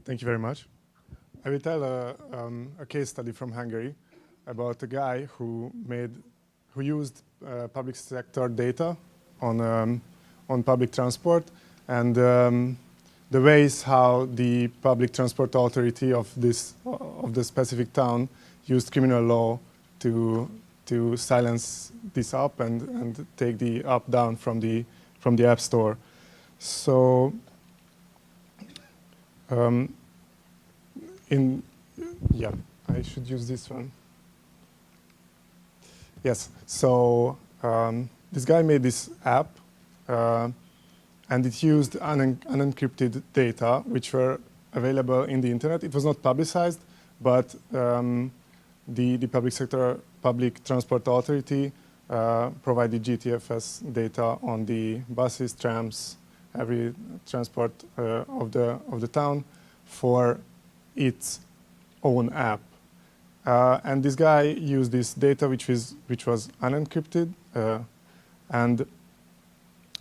Thank you very much. I will tell a case study from Hungary about a guy who used public sector data on public transport, and the ways how the public transport authority of the specific town used criminal law to silence this app and take the app down from the App Store. So I should use this one. Yes, so this guy made this app, and it used unencrypted data, which were available in the internet. It was not publicized, but the public transport authority provided GTFS data on the buses, trams, every transport of the town for its own app. And this guy used this data, which was unencrypted, and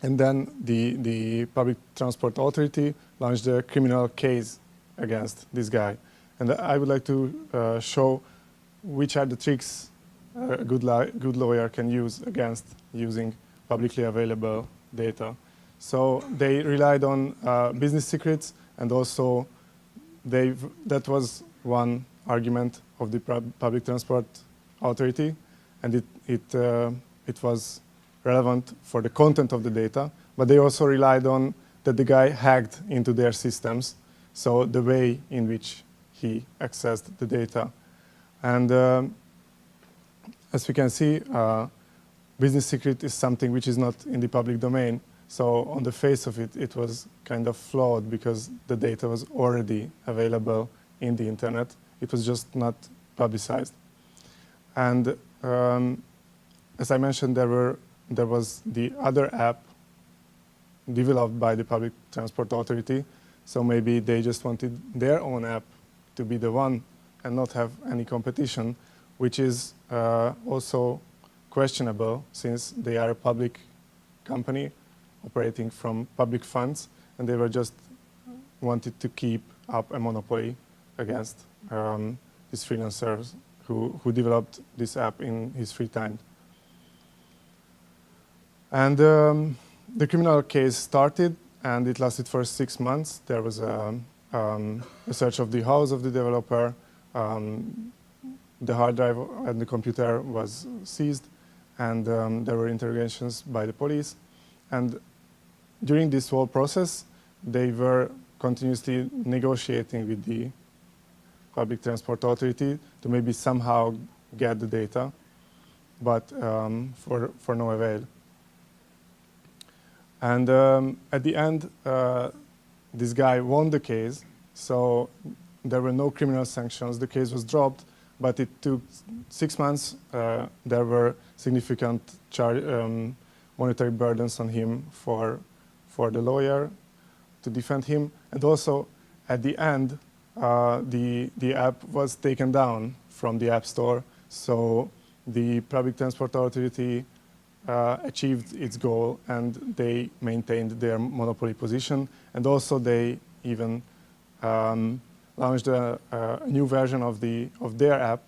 then the public transport authority launched a criminal case against this guy. And I would like to show which are the tricks a good lawyer can use against using publicly available data. So they relied on business secrets, and also that was one argument of the public transport authority, and it was relevant for the content of the data, but they also relied on that the guy hacked into their systems, so the way in which he accessed the data. And as we can see, business secret is something which is not in the public domain, so on the face of it, it was kind of flawed because the data was already available in the internet. It was just not publicized. And as I mentioned, there was the other app developed by the public transport authority, so maybe they just wanted their own app to be the one and not have any competition, which is also questionable since they are a public company operating from public funds, and they were just wanted to keep up a monopoly against these freelancers who developed this app in his free time. And the criminal case started, and it lasted for 6 months. There was a search of the house of the developer. The hard drive and the computer was seized, and there were interrogations by the police. And during this whole process, they were continuously negotiating with the public transport authority to maybe somehow get the data, but for no avail. And at the end, this guy won the case, so there were no criminal sanctions. The case was dropped, but it took 6 months. There were significant monetary burdens on him for the lawyer to defend him. And also, at the end, the app was taken down from the App Store, so the public transport authority achieved its goal, and they maintained their monopoly position. And also, they even launched a new version of their app,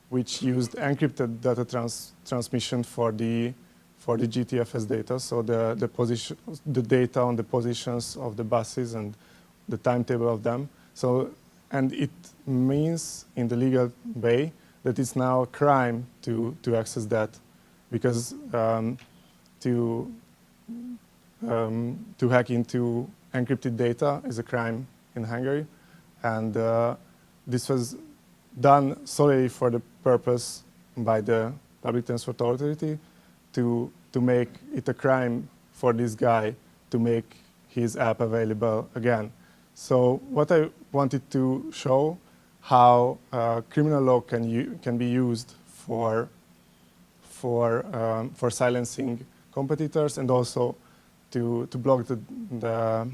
which used encrypted data transmission for the GTFS data, so the data on the positions of the buses and the timetable of them. So, and it means in the legal way that it's now a crime to access that, because to hack into encrypted data is a crime in Hungary, and this was done solely for the purpose by the public transport authority to make it a crime for this guy to make his app available again. So what I wanted to show, how criminal law can be used for silencing competitors, and also to block the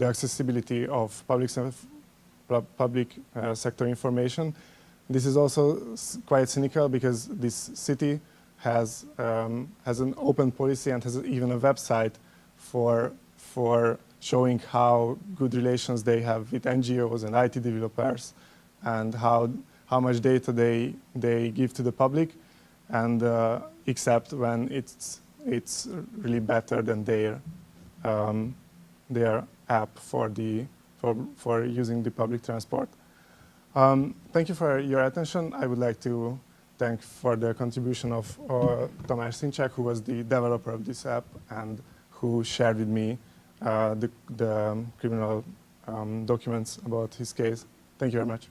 accessibility of public sector information. This is also quite cynical because this city has an open policy and has even a website for showing how good relations they have with NGOs and IT developers, and how much data they give to the public, and except when it's really better than their app for using the public transport. Thank you for your attention. I would like to thank for the contribution of Tamás Sincsák, who was the developer of this app and who shared with me the criminal documents about his case. Thank you very much.